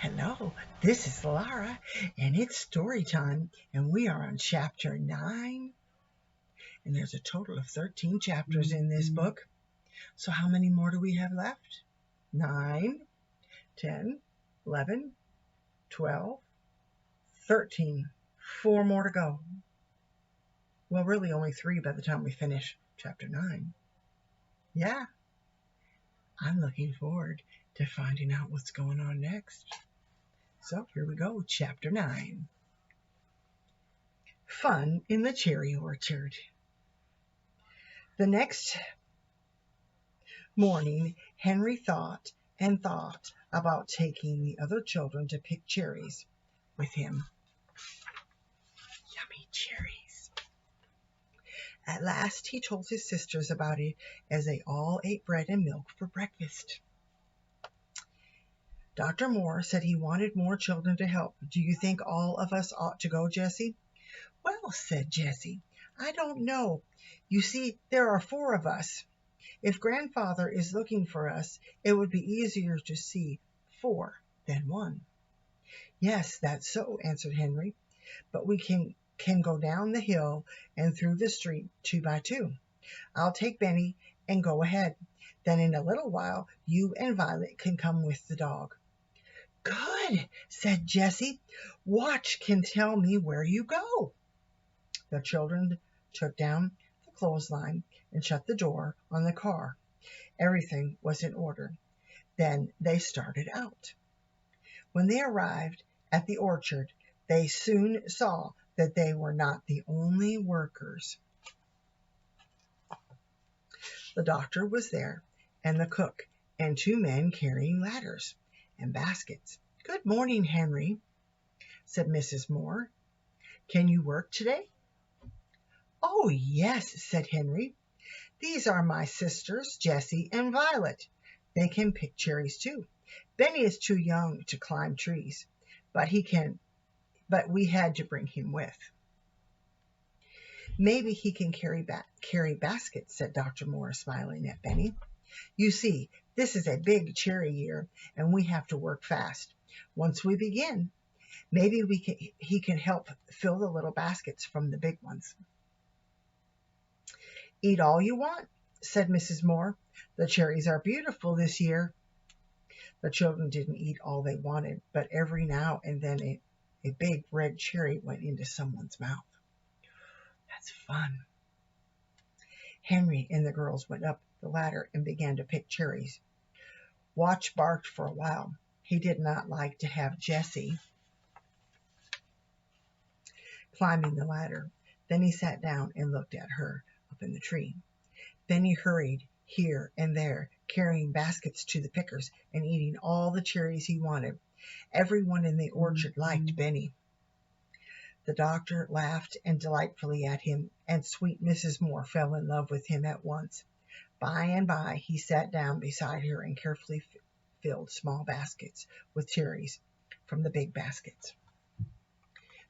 Hello, this is Lara, and it's story time, and we are on chapter 9, and there's a total of 13 chapters in this book. So how many more do we have left? 9, 10, 11, 12, 13. 4 more to go. Well, really only 3 by the time we finish chapter 9. Yeah, I'm looking forward to finding out what's going on next. So here we go, chapter 9. Fun in the cherry orchard. The next morning, Henry thought and thought about taking the other children to pick cherries with him. Yummy cherries. At last, he told his sisters about it as they all ate bread and milk for breakfast. Dr. Moore said he wanted more children to help. Do you think all of us ought to go, Jessie? Well, said Jessie, I don't know. You see, there are 4 of us. If Grandfather is looking for us, it would be easier to see 4 than 1. Yes, that's so, answered Henry. But we can go down the hill and through the street 2 by 2. I'll take Benny and go ahead. Then in a little while, you and Violet can come with the dog. Good, said Jessie. Watch can tell me where you go. The children took down the clothesline and shut the door on the car. Everything was in order. Then they started out. When they arrived at the orchard, they soon saw that they were not the only workers. The doctor was there, and the cook, and 2 men carrying ladders and baskets. Good morning, Henry, said Mrs. Moore. Can you work today? Oh, yes, said Henry. These are my sisters, Jessie and Violet. They can pick cherries too. Benny is too young to climb trees, but we had to bring him with. Maybe he can carry baskets, said Dr. Moore, smiling at Benny. You see, this is a big cherry year, and we have to work fast. Once we begin, maybe he can help fill the little baskets from the big ones. Eat all you want, said Mrs. Moore. The cherries are beautiful this year. The children didn't eat all they wanted, but every now and then a big red cherry went into someone's mouth. That's fun. Henry and the girls went up the ladder and began to pick cherries. Watch barked for a while. He did not like to have Jessie climbing the ladder. Then he sat down and looked at her up in the tree. Benny hurried here and there, carrying baskets to the pickers and eating all the cherries he wanted. Everyone in the orchard liked Benny. The doctor laughed and delightfully at him, and sweet Mrs. Moore fell in love with him at once. By and by, he sat down beside her and carefully filled small baskets with cherries from the big baskets.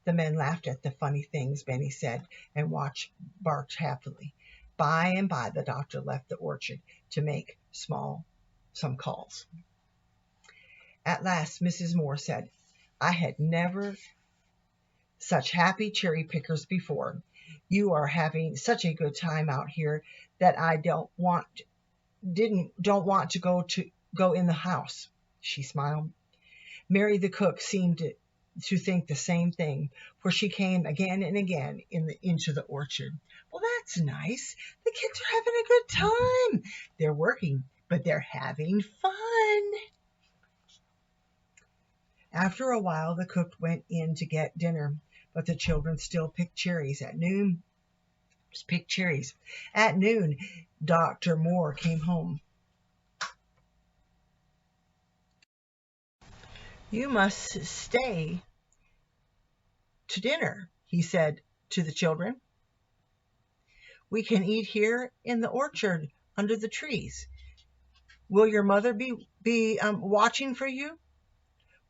The men laughed at the funny things Benny said, and Watch barked happily. By and by, the doctor left the orchard to make some calls. At last, Mrs. Moore said, I had never such happy cherry pickers before. You are having such a good time out here that I don't want to go in the house. She smiled. Mary the cook seemed to think the same thing, for she came again and again into the orchard. Well, that's nice. The kids are having a good time. They're working, but they're having fun. After a while, the cook went in to get dinner, but the children still picked cherries. At noon, Dr. Moore came home. You must stay to dinner, he said to the children. We can eat here in the orchard under the trees. Will your mother be watching for you?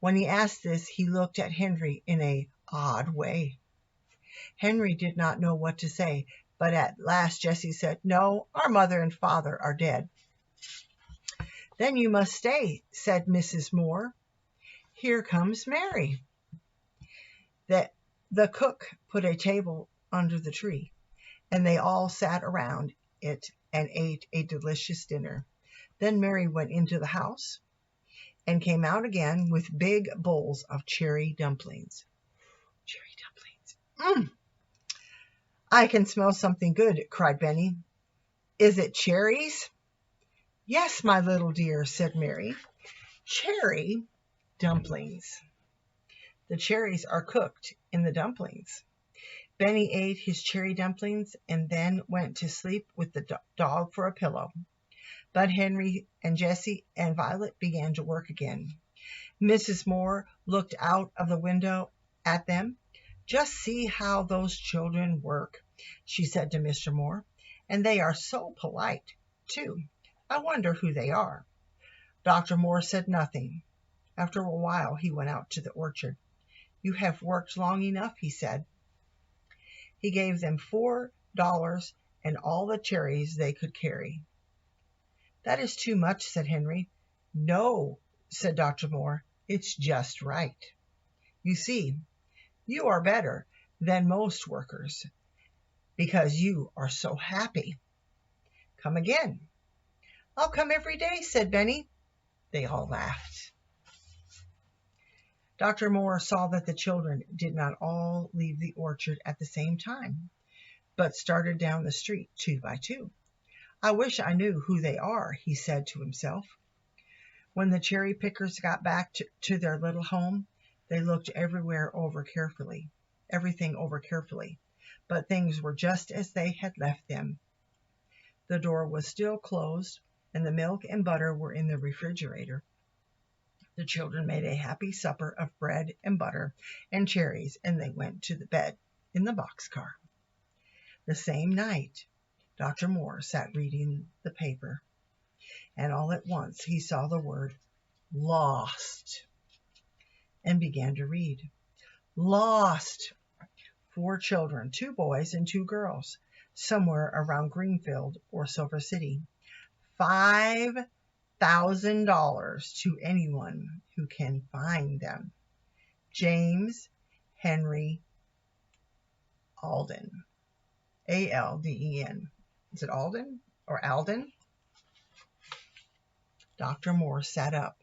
When he asked this, he looked at Henry in an odd way. Henry did not know what to say, but at last Jessie said, No, our mother and father are dead. Then you must stay, said Mrs. Moore. Here comes Mary. The cook put a table under the tree, and they all sat around it and ate a delicious dinner. Then Mary went into the house and came out again with big bowls of cherry dumplings. Cherry dumplings. I can smell something good, cried Benny. Is it cherries? Yes, my little dear, said Mary. Cherry dumplings. The cherries are cooked in the dumplings. Benny ate his cherry dumplings and then went to sleep with the dog for a pillow. But Henry and Jessie and Violet began to work again. Mrs. Moore looked out of the window at them. Just see how those children work, she said to Mr. Moore. And they are so polite, too. I wonder who they are. Dr. Moore said nothing. After a while, he went out to the orchard. You have worked long enough, he said. He gave them $4 and all the cherries they could carry. That is too much, said Henry. No, said Dr. Moore, it's just right. You see, you are better than most workers because you are so happy. Come again. I'll come every day, said Benny. They all laughed. Dr. Moore saw that the children did not all leave the orchard at the same time, but started down the street 2 by 2. I wish I knew who they are, he said to himself. When the cherry pickers got back to their little home, they looked everything over carefully, but things were just as they had left them. The door was still closed, and the milk and butter were in the refrigerator. The children made a happy supper of bread and butter and cherries, and they went to the bed in the boxcar. The same night, Dr. Moore sat reading the paper, and all at once he saw the word lost and began to read. Lost! 4 children, 2 boys and 2 girls, somewhere around Greenfield or Silver City. $5,000 to anyone who can find them. James Henry Alden. A-L-D-E-N. Is it Alden or Alden? Dr. Moore sat up.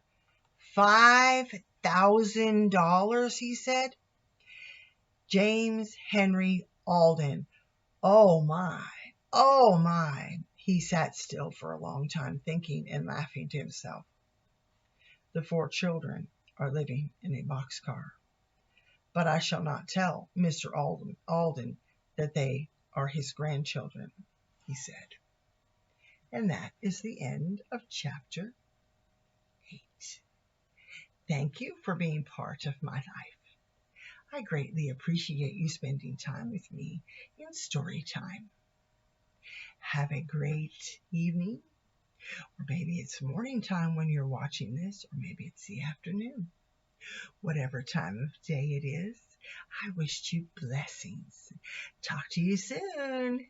$5,000, he said. James Henry Alden. Oh my, oh my. He sat still for a long time, thinking and laughing to himself. The 4 children are living in a boxcar. But I shall not tell Mr. Alden that they are his grandchildren, he said. And that is the end of chapter 8. Thank you for being part of my life. I greatly appreciate you spending time with me in story time. Have a great evening, or maybe it's morning time when you're watching this, or maybe it's the afternoon. Whatever time of day it is, I wish you blessings. Talk to you soon.